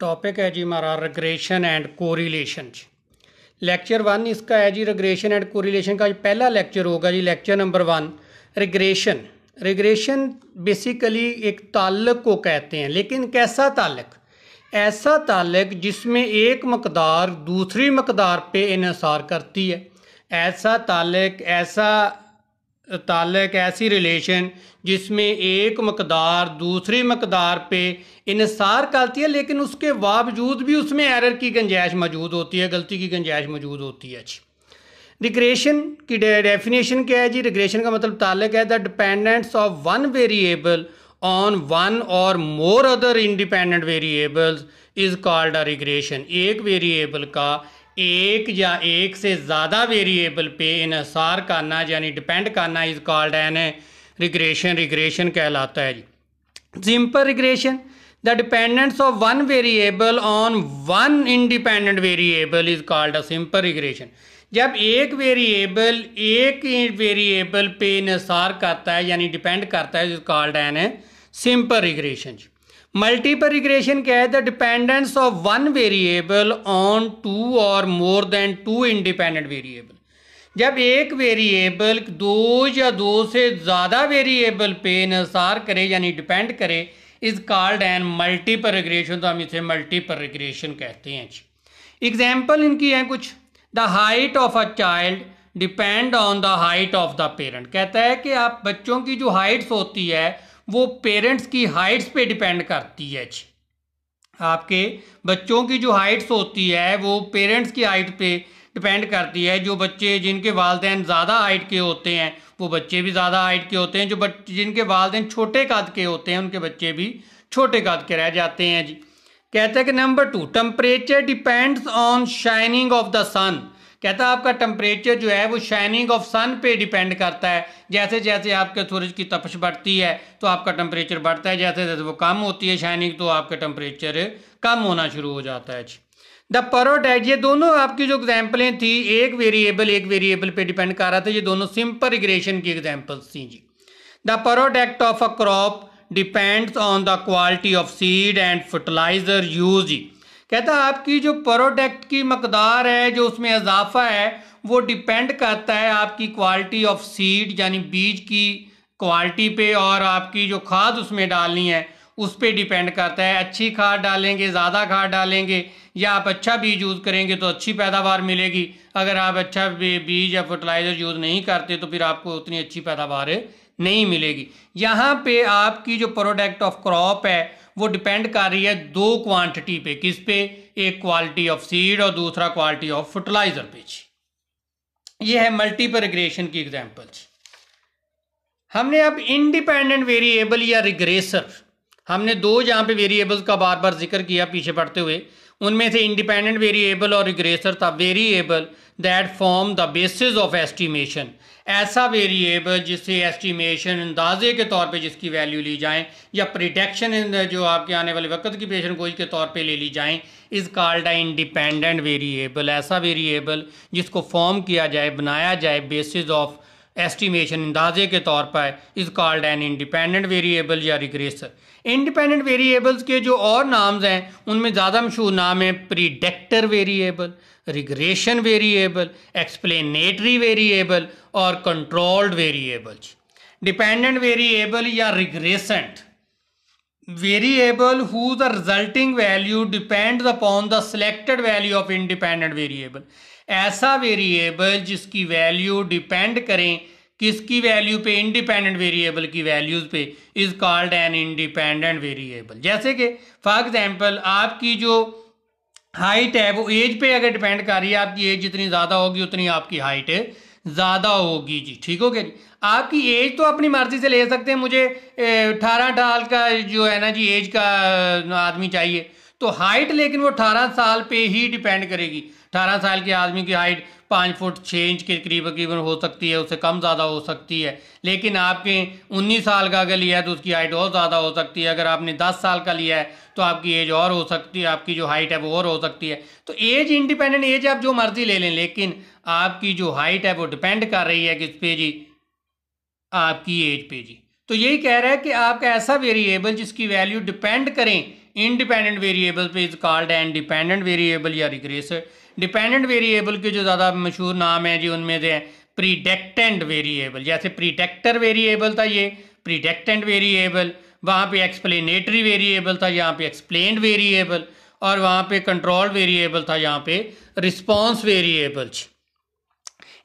Topic है जी हमारा रिग्रेशन एंड कोरिलेशन जी। लेक्चर 1 इसका है जी रिग्रेशन एंड कोरिलेशन का पहला लेक्चर होगा जी। लेक्चर नंबर 1 रिग्रेशन बेसिकली एक ताल्लुक को कहते हैं, लेकिन कैसा ताल्लुक? ऐसा ताल्लुक जिसमें एक मकदार दूसरी मकदार पे इन्हिसार करती है। ऐसा ताल्लुक ऐसी रिलेशन जिसमें एक मकदार दूसरी मकदार पे इन्हिसार करती है, लेकिन उसके बावजूद भी उसमें एरर की गुंजाइश मौजूद होती है, गलती की गुंजाइश मौजूद होती है जी। रिग्रेशन की डेफिनेशन क्या है जी? रिग्रेशन का मतलब ताल्लुक है the dependence of one variable on one or more other independent variables is called a regression. एक वेरिएबल का एक या एक से ज़्यादा वेरिएबल पे इन्हिसार करना यानी डिपेंड करना इज कॉल्ड एन रिग्रेशन कहलाता है जी। Simple regression the dependence of one variable on one independent variable is called a simple regression. जब एक वेरिएबल पे इन्हिसार करता है यानी डिपेंड करता है is called an simple regression. Multiple regression क्या है? The dependence of one variable on two or more than two independent variable. जब एक वेरिएबल दो या दो से ज़्यादा वेरिएबल पे इन्हिसार करे यानी डिपेंड करे is called N multiple regression. तो हम इसे मल्टीपल रिग्रेशन कहते हैं जी। एग्जाम्पल इनकी हैं कुछ। The height of a child depend on the height of the parent. कहता है कि आप बच्चों की जो हाइट्स होती है वो पेरेंट्स की हाइट्स पे डिपेंड करती है जी। आपके बच्चों की जो हाइट्स होती है वो पेरेंट्स की हाइट पे डिपेंड करती है। जो बच्चे जिनके वालिदैन ज़्यादा हाइट के होते हैं वो बच्चे भी ज़्यादा हाइट के होते हैं। जो जिनके वालिदैन छोटे कद के होते हैं उनके बच्चे भी छोटे कद के रह जाते हैं जी। कहता है कि number 2 temperature depends on shining of the sun. कहता है आपका टेम्परेचर जो है वो शाइनिंग ऑफ सन पे डिपेंड करता है। जैसे जैसे आपके सूरज की तपश बढ़ती है तो आपका टेम्परेचर बढ़ता है, जैसे जैसे वो कम होती है शाइनिंग तो आपका टेम्परेचर कम होना शुरू हो जाता है। द प्रोडक्ट, ये दोनों आपकी जो एग्जाम्पलें थी एक वेरिएबल पे डिपेंड कर रहा था, ये दोनों सिंपल रिग्रेशन की एग्जाम्पल्स थी जी। The product of a crop depends on the quality of seed and fertiliser use जी। कहता है आपकी जो प्रोडक्ट की मकदार है जो उसमें इजाफा है वो डिपेंड करता है आपकी क्वालिटी ऑफ सीड यानी बीज की क्वालिटी पे, और आपकी जो खाद उसमें डालनी है उस पर डिपेंड करता है। अच्छी खाद डालेंगे, ज़्यादा खाद डालेंगे या आप अच्छा बीज यूज़ करेंगे तो अच्छी पैदावार मिलेगी। अगर आप अच्छा बीज या फर्टिलाइज़र यूज़ नहीं करते तो फिर आपको उतनी अच्छी पैदावार नहीं मिलेगी। यहाँ पे आपकी जो प्रोडक्ट ऑफ क्रॉप है वो डिपेंड कर रही है दो क्वांटिटी पे। किस पे? एक क्वालिटी ऑफ सीड और दूसरा क्वालिटी ऑफ फर्टिलाइजर पे। ये है मल्टीपल रिग्रेशन की एग्जांपल्स। हमने अब इंडिपेंडेंट वेरिएबल या रिग्रेसर, हमने दो जहाँ पे वेरिएबल्स का बार बार जिक्र किया पीछे पढ़ते हुए, उनमें से इंडिपेंडेंट वेरिएबल और रिग्रेसर था। Variable that form the basis of estimation, ऐसा वेरिएबल जिससे एस्टिमेशन अंदाजे के तौर पे जिसकी वैल्यू ली जाए या प्रिडिक्शन जो आपके आने वाले वक्त की पेशन गोई के तौर पे ले ली जाए is called a independent variable. ऐसा वेरिएबल जिसको फॉर्म किया जाए, बनाया जाए बेसिस ऑफ एस्टिमेशन अंदाजे के तौर पर is called an independent variable या रिग्रेसर। इंडिपेंडेंट वेरिएबल्स के जो और नाम्स हैं उनमें ज़्यादा मशहूर नाम है predictor variable, regression variable, explanatory variable और कंट्रोल्ड वेरिएबल्स। डिपेंडेंट वेरिएबल या regressand variable whose the resulting value depends upon the selected value of independent variable। ऐसा वेरिएबल जिसकी वैल्यू डिपेंड करें किसकी वैल्यू पे? इंडिपेंडेंट वेरिएबल की वैल्यूज पे is called an independent variable. जैसे कि फॉर एग्जांपल आपकी जो हाइट है वो एज पे अगर डिपेंड कर रही है, आपकी एज जितनी ज़्यादा होगी उतनी आपकी हाइट ज़्यादा होगी जी। ठीक हो गया जी। आपकी एज तो अपनी मर्जी से ले सकते हैं, मुझे 18 साल का जो है ना जी एज का आदमी चाहिए, तो हाइट लेकिन वो 18 साल पे ही डिपेंड करेगी। 18 साल के आदमी की हाइट 5 फुट 6 इंच के करीबन हो सकती है, उससे कम ज़्यादा हो सकती है। लेकिन आपके 19 साल का अगर लिया है तो उसकी हाइट और ज़्यादा हो सकती है। अगर आपने 10 साल का लिया है तो आपकी एज और हो सकती है, आपकी जो हाइट है वो और हो सकती है। तो एज इंडिपेंडेंट, एज आप जो मर्जी ले लें, लेकिन आपकी जो हाइट है वो डिपेंड कर रही है किस पे जी? आपकी एज पे जी। तो यही कह रहा है कि आपका ऐसा वेरिएबल जिसकी वैल्यू डिपेंड करें इंडिपेंडेंट वेरिएबल पे is called N dependent variable या रिग्रेसर। डिपेंडेंट वेरिएबल के जो ज़्यादा मशहूर नाम है जी उनमें से प्रीडिक्टेंट वेरिएबल, जैसे प्रीडिक्टर वेरिएबल था ये प्रीडिक्टेंट वेरिएबल, वहाँ पे एक्सप्लेनेटरी वेरिएबल था यहाँ पे एक्सप्लेन्ड वेरिएबल, और वहाँ पे कंट्रोल वेरिएबल था यहाँ पे रिस्पॉन्स वेरिएबल।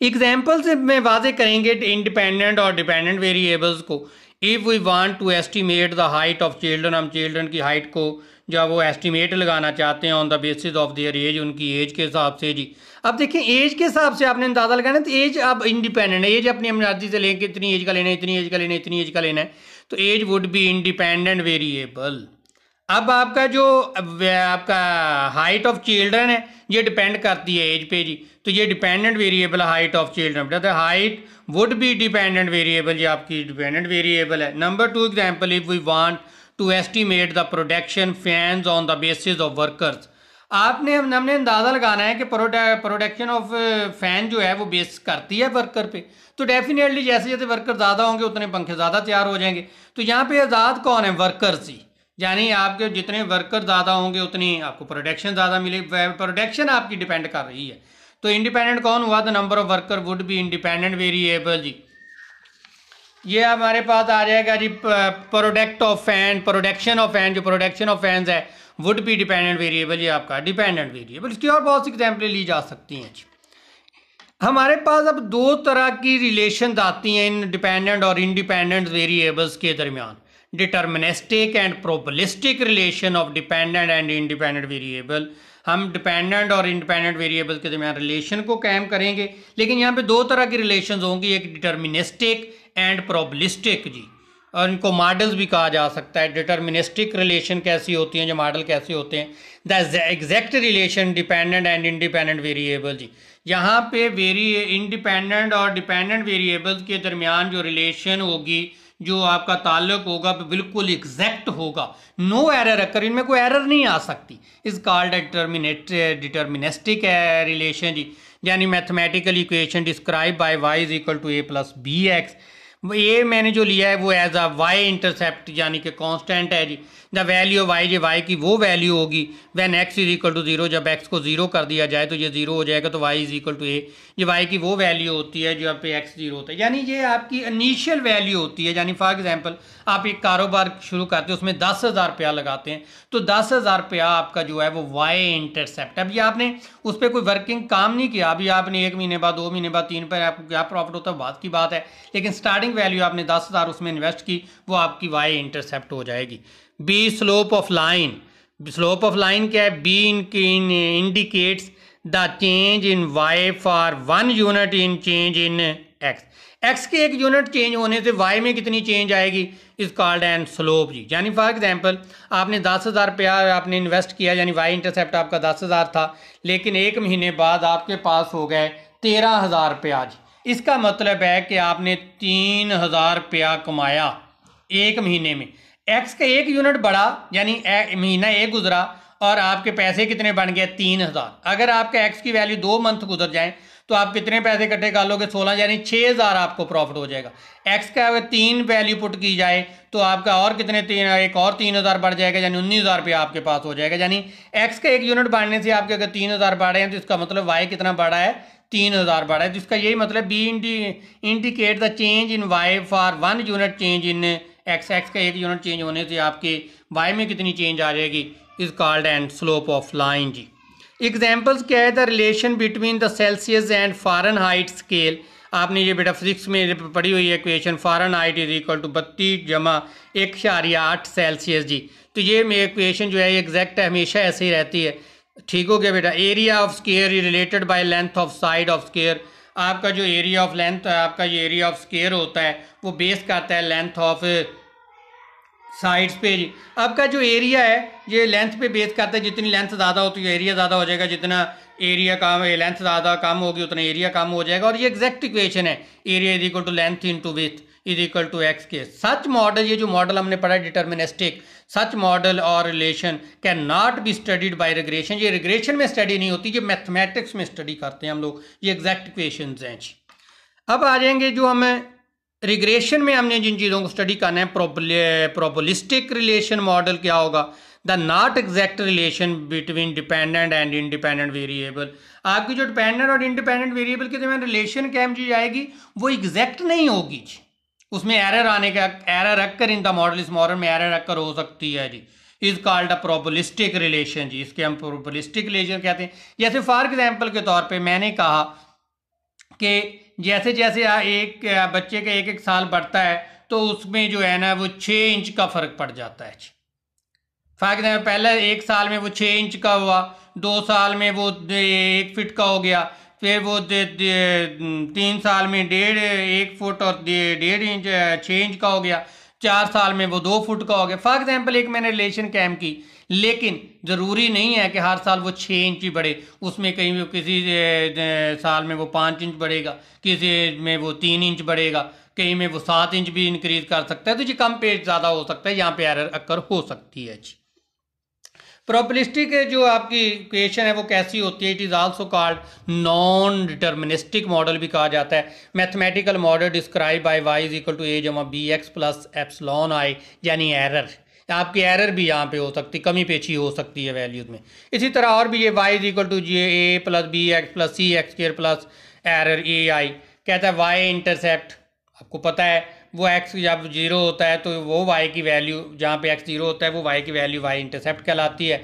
एग्जाम्पल से में वाजे करेंगे इंडिपेंडेंट और डिपेंडेंट वेरिएबल्स को। If we want to estimate the height of children, हम चिल्ड्रन की हाइट को जब वो एस्टिमेट लगाना चाहते हैं on the basis of their age, उनकी एज के हिसाब से जी। अब देखिए एज के हिसाब से आपने अंदाज़ा लगाना, तो एज अब इंडिपेंडेंट है, एज अपनी मर्जी से लेंगे, इतनी एज का लेना है, इतनी एज का लेना है, इतनी एज का लेना है, तो age would be independent variable. अब आपका जो आपका हाइट ऑफ चिल्ड्रन है ये डिपेंड करती है एज पे जी, तो ये dependent variable height of children, तो height would be dependent variable, ये आपकी डिपेंडेंट वेरिएबल है। Number 2 example, if we want to estimate the production fans on the basis of workers, हमने अंदाज़ा लगाना है कि प्रोडक्शन ऑफ फैन जो है वो बेस करती है वर्कर पे, तो डेफिनेटली जैसे जैसे वर्कर ज़्यादा होंगे उतने पंखे ज़्यादा तैयार हो जाएंगे। तो यहाँ पे आज़ाद कौन है? वर्कर्स ही, यानी आपके जितने वर्कर ज़्यादा होंगे उतनी आपको प्रोडक्शन ज़्यादा मिलेगी, प्रोडक्शन आपकी डिपेंड कर रही है। तो इंडिपेंडेंट कौन हुआ? The number of worker would be independent variable जी। ये हमारे पास आ जाएगा जी product of fan, production of fan, जो प्रोडक्शन ऑफ फैंस है वुड बी डिपेंडेंट वेरिएबल, ये आपका डिपेंडेंट वेरिएबल। इसकी और बहुत सी एग्जाम्पलें ली जा सकती हैं जी। हमारे पास अब दो तरह की रिलेशन आती हैं इन डिपेंडेंट और इंडिपेंडेंट वेरिएबल्स के दरमियान, deterministic and probabilistic relation of dependent and independent variable. हम डिपेंडेंट और इंडिपेंडेंट वेरिएबल के दरमियान रिलेशन को कायम करेंगे, लेकिन यहाँ पे दो तरह की रिलेशन होंगी, एक डिटर्मिनिस्टिक एंड प्रोबेबिलिस्टिक जी, और इनको मॉडल्स भी कहा जा सकता है। डिटर्मिनिस्टिक रिलेशन कैसी होती हैं, जो मॉडल कैसे होते हैं? The exact relation dependent and independent variable जी। यहाँ पे इंडिपेंडेंट और डिपेंडेंट वेरिएबल्स के दरमियान जो रिलेशन होगी, जो आपका ताल्लुक होगा बिल्कुल एग्जैक्ट होगा, नो एरर अकर, इनमें कोई एरर नहीं आ सकती, इज कॉल्ड डिटर्मिनिस्टिक रिलेशन जी। यानी mathematical equation describe by y is equal to a plus B x, ये मैंने जो लिया है वो एज अ वाई इंटरसेप्ट यानी कि कांस्टेंट है जी। द वैल्यू ऑफ वाई, जो वाई की वो वैल्यू होगी when x is equal to 0, जब एक्स को 0 कर दिया जाए तो ये 0 हो जाएगा, तो वाई इज इक्वल टू ए, ये वाई की वो वैल्यू होती है जब पे एक्स 0 होता है, यानी ये आपकी इनिशियल वैल्यू होती है। यानी फॉर एग्जांपल आप एक कारोबार शुरू करते हैं, उसमें 10,000 रुपया लगाते हैं, तो 10,000 रुपया आपका जो है वो वाई इंटरसेप्ट। अभी आपने उस पर कोई वर्किंग काम नहीं किया, अभी आपने 1 महीने बाद 2 महीने बाद 3 पर आपको क्या प्रॉफिट होता है बात की बात है, लेकिन स्टार्टिंग वैल्यू आपने 10,000 उसमें इन्वेस्ट की, वो आपकी वाई इंटरसेप्ट हो जाएगी। B slope of line, slope of line क्या है? B indicates the change in y for 1 unit in change in x, x के 1 यूनिट चेंज होने से वाई में कितनी चेंज आएगी, इज कॉल्ड एन स्लोप जी। यानी फॉर एग्जांपल आपने 10,000 रुपया आपने इन्वेस्ट किया, यानी वाई इंटरसेप्ट आपका 10,000 था, लेकिन 1 महीने बाद आपके पास हो गए 13,000 रुपया जी। इसका मतलब है कि आपने 3,000 रुपया कमाया 1 महीने में। एक्स का 1 यूनिट बढ़ा, यानी महीना 1 गुजरा और आपके पैसे कितने बन गए? 3,000। अगर आपका एक्स की वैल्यू 2 मंथ गुजर जाए तो आप कितने पैसे इकट्ठे कर लोगे? 16, यानी 6,000 आपको प्रॉफिट हो जाएगा। एक्स का अगर 3 वैल्यू पुट की जाए तो आपका और कितने एक और 3,000 बढ़ जाएगा, यानी 19,000 रुपया आपके पास हो जाएगा। यानी एक्स का 1 यूनिट बढ़ने से आपके अगर 3,000 बढ़े हैं तो इसका मतलब वाई कितना बढ़ा है? 3,000 बढ़ा है। तो इसका यही मतलब b indicate the change in y for 1 unit change in x, x का 1 यूनिट चेंज होने से आपके वाई में कितनी चेंज आ जाएगी, is called and slope of line जी। एग्जाम्पल्स क्या है? The relation between the Celsius and Fahrenheit scale, आपने ये बेटा फिजिक्स में पढ़ी हुई है equation, Fahrenheit is equal to 32 जमा 1.8 सेल्सियस जी। तो ये इक्वेशन जो है ये एग्जैक्ट है, हमेशा ऐसे ही रहती है, ठीक हो गया बेटा। Area of square is related by length of side of square, आपका जो एरिया ऑफ लेंथ आपका ये एरिया ऑफ स्क्वायर होता है वो बेस करता है लेंथ ऑफ साइड्स पे जी। आपका जो एरिया है ये लेंथ पे बेस करता है, जितनी लेंथ ज़्यादा होती है एरिया ज़्यादा हो जाएगा, जितना एरिया कम लेंथ ज़्यादा कम होगी उतना एरिया कम हो जाएगा। और ये एग्जैक्ट इक्वेशन है, area is equal to length into width is equal to x के। सच मॉडल, ये जो मॉडल हमने पढ़ा डिटर्मिनिस्टिक, सच मॉडल और relation can not be studied by regression, ये रिग्रेशन में स्टडी नहीं होती, ये मैथमेटिक्स में स्टडी करते हैं हम लोग, ये एग्जैक्ट इक्वेशंस हैं जी। अब आ जाएंगे जो हमें रिग्रेशन में हमने जिन चीज़ों को स्टडी करना है, प्रोबेबिलिस्टिक रिलेशन मॉडल क्या होगा? The not exact relation between dependent and independent variable. आपकी जो डिपेंडेंट और इंडिपेंडेंट वेरिएबल के दरमियान रिलेशन कैम जी आएगी वो एग्जैक्ट नहीं होगी जी, उसमें एरर आने का, error occur in the model, इस मॉडल में एरर अक्कर हो सकती है जी, is called a probabilistic relation जी, इसके हम प्रोबेबिलिस्टिक रिलेशन कहते हैं। जैसे फॉर एग्जांपल के तौर पे मैंने कहा कि जैसे जैसे एक बच्चे का एक साल बढ़ता है तो उसमें जो है ना वो 6 इंच का फर्क पड़ जाता है जी। फॉर एग्जाम्पल पहले 1 साल में वो 6 इंच का हुआ, 2 साल में वो 1 फीट का हो गया, फिर वो 3 साल में 1.5 फुट और 1.5 इंच 6 इंच का हो गया, 4 साल में वो 2 फुट का हो गया। फॉर एग्जाम्पल एक मैंने रिलेशन कैम की, लेकिन ज़रूरी नहीं है कि हर साल वो 6 इंच ही बढ़े, उसमें कहीं किसी साल में वो 5 इंच बढ़ेगा, किसी में वो 3 इंच बढ़ेगा, कहीं में वो 7 इंच भी इंक्रीज कर सकता है, तो जी कम पे ज़्यादा हो सकता है, यहाँ पे एरर अक्कर हो सकती है जी। प्रोबेबिलिस्टिक जो आपकी इक्वेशन है वो कैसी होती है? It is also called non deterministic model भी कहा जाता है। Mathematical model describe by y is equal to a जमा b x plus epsilon i, यानी एरर, आपकी एरर भी यहाँ पे हो सकती, कमी पेशी हो सकती है वैल्यूज में। इसी तरह और भी ये y is equal to a plus B x plus C X square plus error E I. कहता है y इंटरसेप्ट, आपको पता है वो x जब 0 होता है तो वो y की वैल्यू, जहाँ पे x 0 होता है वो y की वैल्यू y इंटरसेप्ट कहलाती है।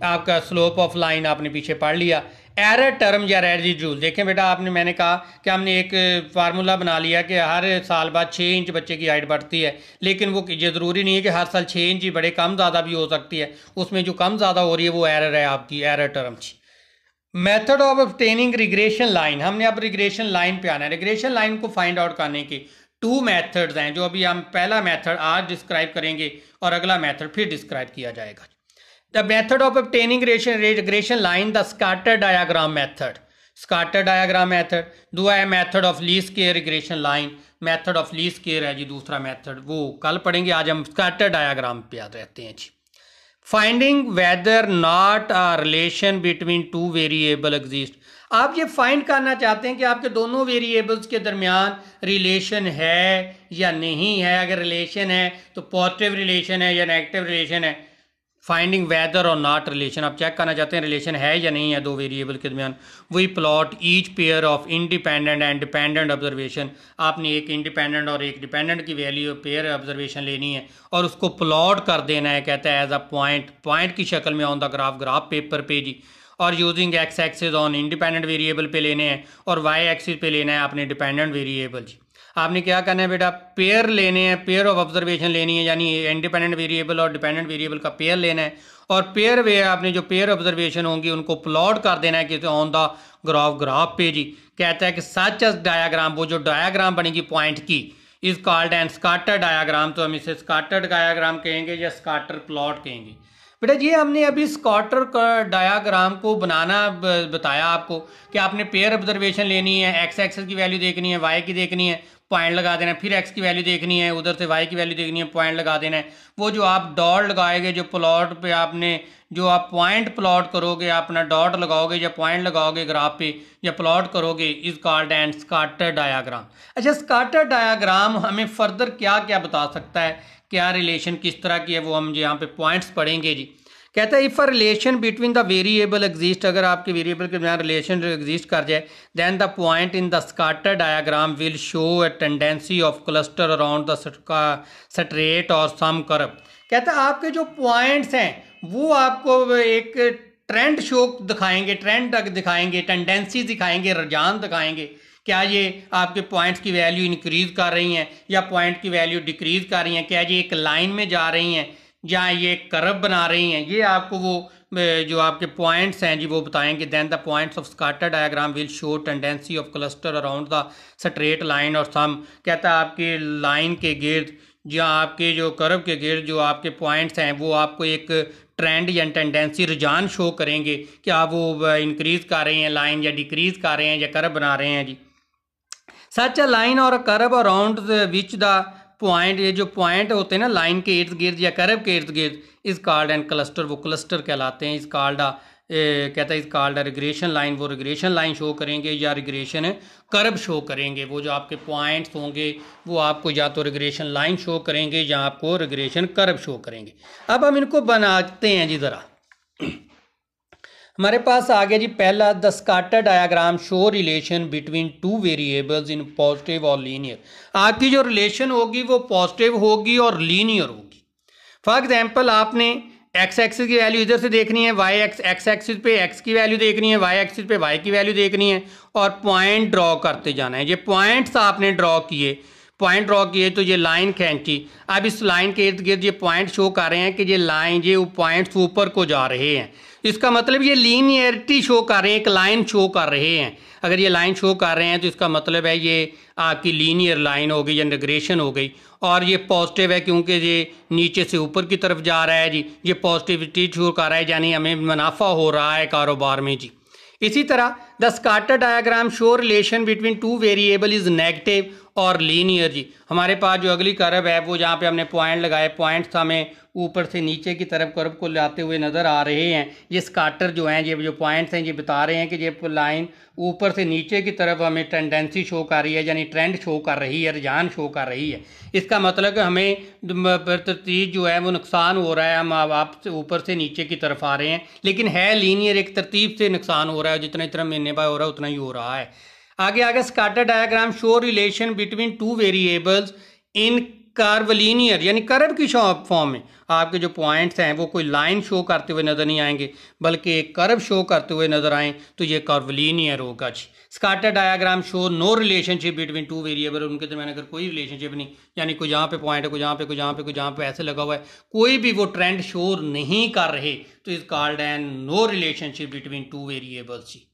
आपका स्लोप ऑफ लाइन आपने पीछे पढ़ लिया। एरर टर्म या रेजिड्यूल, देखें बेटा आपने, मैंने कहा कि हमने एक फार्मूला बना लिया कि हर साल बाद 6 इंच बच्चे की हाइट बढ़ती है, लेकिन वो ये ज़रूरी नहीं है कि हर साल 6 इंच ही बढ़े, कम ज़्यादा भी हो सकती है। उसमें जो कम ज़्यादा हो रही है वो एरर है, आपकी एरर टर्म जी। Method of obtaining regression line, हमने अब रिग्रेशन लाइन पे आना है। रिग्रेशन लाइन को फाइंड आउट करने के 2 मेथड्स हैं, जो अभी हम पहला मेथड आज डिस्क्राइब करेंगे और अगला मेथड फिर डिस्क्राइब किया जाएगा। The method of obtaining regression line, the scatter diagram method, scatter diagram method. दूसरा है method of least square regression line, method of least square है जी दूसरा मेथड, वो कल पढ़ेंगे, आज हम स्कैटर डायग्राम पे याद रहते हैं जी। Finding whether not a relation between 2 variable exist, आप ये फाइंड करना चाहते हैं कि आपके दोनों वेरिएबल्स के दरमियान रिलेशन है या नहीं है। अगर रिलेशन है तो पॉजिटिव रिलेशन है या नेगेटिव रिलेशन है। फाइंडिंग वेदर और नॉट रिलेशन, आप चेक करना चाहते हैं रिलेशन है या नहीं है 2 वेरिएबल के दरमियान। वही plot each pair of independent and dependent observation, आपने एक इंडिपेंडेंट और एक डिपेंडेंट की वैल्यू पेयर ऑब्जर्वेशन लेनी है और उसको प्लॉट कर देना है, कहता है एज अ पॉइंट की शक्ल में ऑन द ग्राफ पेपर पे जी। और using x axis on independent variable पे लेने हैं और वाई एक्सिस पे लेना है आपने डिपेंडेंट वेरिएबल जी। आपने क्या करना है बेटा, पेयर लेने हैं, पेयर ऑफ ऑब्जर्वेशन लेनी है, यानी इंडिपेंडेंट वेरिएबल और डिपेंडेंट वेरिएबल का पेयर लेना है और पेयर वे आपने जो पेयर ऑब्जर्वेशन होंगी उनको प्लॉट कर देना है कि ऑन द ग्राफ पे जी। कहता है कि सच एज डायग्राम, वो जो डायग्राम बनेगी पॉइंट की, is called and scatter diagram, तो हम इसे स्कैटर डायग्राम कहेंगे या स्कैटर प्लॉट कहेंगे। बेटा ये हमने अभी स्कैटर डायग्राम को बनाना बताया आपको कि आपने पेयर ऑब्जर्वेशन लेनी है, एक्स एक्सिस की वैल्यू देखनी है, वाई की देखनी है, पॉइंट लगा देना है, फिर एक्स की वैल्यू देखनी है, उधर से वाई की वैल्यू देखनी है, पॉइंट लगा देना है। वो जो आप डॉट लगाएंगे, जो प्लॉट पे आपने जो आप पॉइंट प्लॉट करोगे, अपना डॉट लगाओगे या पॉइंट लगाओगे ग्राफ पे या प्लॉट करोगे, is called and scatter diagram. अच्छा, स्कैटर डायग्राम हमें फर्दर क्या क्या बता सकता है, क्या रिलेशन किस तरह की है, वो हम यहाँ पे पॉइंट्स पढ़ेंगे जी। कहता है if a relation between the variable exist, अगर आपके वेरिएबल के दरमियान रिलेशन एग्जिस्ट कर जाए, then the point in the scatter diagram will show a tendency of cluster around the straight or some curve. कहता है आपके जो पॉइंट्स हैं वो आपको एक ट्रेंड शो दिखाएंगे, ट्रेंड दिखाएंगे, टेंडेंसी दिखाएंगे, रुझान दिखाएंगे। क्या ये आपके पॉइंट्स की वैल्यू इंक्रीज कर रही हैं या पॉइंट की वैल्यू डिक्रीज कर रही हैं, क्या ये एक लाइन में जा रही हैं या ये कर्व बना रही हैं, ये आपको वो जो आपके पॉइंट्स हैं जी वो बताएंगे। Then the points of scatter diagram will show tendency of cluster around the straight line or some. कहता है आपके लाइन के गिर्द या आपके जो कर्व के गिर्द जो आपके पॉइंट्स हैं वो आपको एक ट्रेंड या टेंडेंसी रुझान शो करेंगे कि आप वो इंक्रीज कर रहे हैं लाइन या डिक्रीज कर रहे हैं या कर्व बना रहे हैं जी। सच अ लाइन और a curve around which the point, ये जो पॉइंट होते हैं ना लाइन के इर्द गिर्द या कर्व के इर्द गिर्द, इस कॉल्ड एंड क्लस्टर, वो क्लस्टर कहलाते हैं। इस कॉल्ड कहता है इस कॉल्ड रिग्रेशन लाइन, वो रिग्रेशन लाइन शो करेंगे या रिग्रेशन कर्व शो करेंगे। वो जो आपके पॉइंट्स होंगे वो आपको या तो रिग्रेशन लाइन शो करेंगे या आपको रिग्रेशन कर्व शो करेंगे। अब हम इनको बनाते हैं जी ज़रा। हमारे पास आ गया जी पहला, the scatter diagram show relation between two variables in positive और लीनियर। आपकी जो रिलेशन होगी वो पॉजिटिव होगी और लीनियर होगी। फॉर एग्जांपल आपने एक्स एक्सिस की वैल्यू इधर से देखनी है, वाई एक्स एक्सिस पे एक्स की वैल्यू देखनी है, वाई एक्सिस पे वाई की वैल्यू देखनी है और पॉइंट ड्रॉ करते जाना है। ये पॉइंट्स आपने ड्रॉ किए, पॉइंट ड्रॉ किए तो ये लाइन खींची। अब इस लाइन के इर्द गिर्द ये पॉइंट शो कर रहे हैं कि ये लाइन, ये पॉइंट्स ऊपर को जा रहे हैं। इसका मतलब ये लीनियरिटी शो कर रहे हैं, एक लाइन शो कर रहे हैं। अगर ये लाइन शो कर रहे हैं तो इसका मतलब है ये आपकी लीनियर लाइन हो गई या रिग्रेशन हो गई। और ये पॉजिटिव है क्योंकि ये नीचे से ऊपर की तरफ जा रहा है जी, ये पॉजिटिविटी शो कर रहा है, यानी हमें मुनाफा हो रहा है कारोबार में जी। इसी तरह the scatter diagram show relation between two variable is negative और लीनियर जी। हमारे पास जो अगली कर्व है वो जहाँ पे हमने पॉइंट लगाए, पॉइंट्स हमें ऊपर से नीचे की तरफ कर्व को लाते हुए नज़र आ रहे हैं। ये स्कैटर जो हैं, ये जो पॉइंट्स हैं, ये बता रहे हैं कि ये लाइन ऊपर से नीचे की तरफ हमें टेंडेंसी शो कर रही है, यानी ट्रेंड शो कर रही है, रुझान शो कर रही है। इसका मतलब हमें तरतीब जो है वो नुकसान हो रहा है, हम आप से ऊपर से नीचे की तरफ आ रहे हैं, लेकिन है लीनियर, एक तरतीब से नुकसान हो रहा है, जितना जितना महीने बाद हो रहा है उतना ही हो रहा है। आगे scatter diagram show relation between two variables in curve linear, यानी कर्व की फॉर्म में। आपके जो पॉइंट्स हैं वो कोई लाइन शो करते हुए नज़र नहीं आएंगे बल्कि एक कर्व शो करते हुए नज़र आएँ तो ये कर्व लीनियर होगा जी। Scatter diagram show no relationship between two variable, उनके दरमियान अगर कोई रिलेशनशिप नहीं, यानी कोई यहाँ पे पॉइंट है, कोई यहाँ पे, कोई यहाँ पे, कोई यहाँ पे ऐसे लगा हुआ है, कोई भी वो ट्रेंड शो नहीं कर रहे, तो is called an no relationship between two variables ji.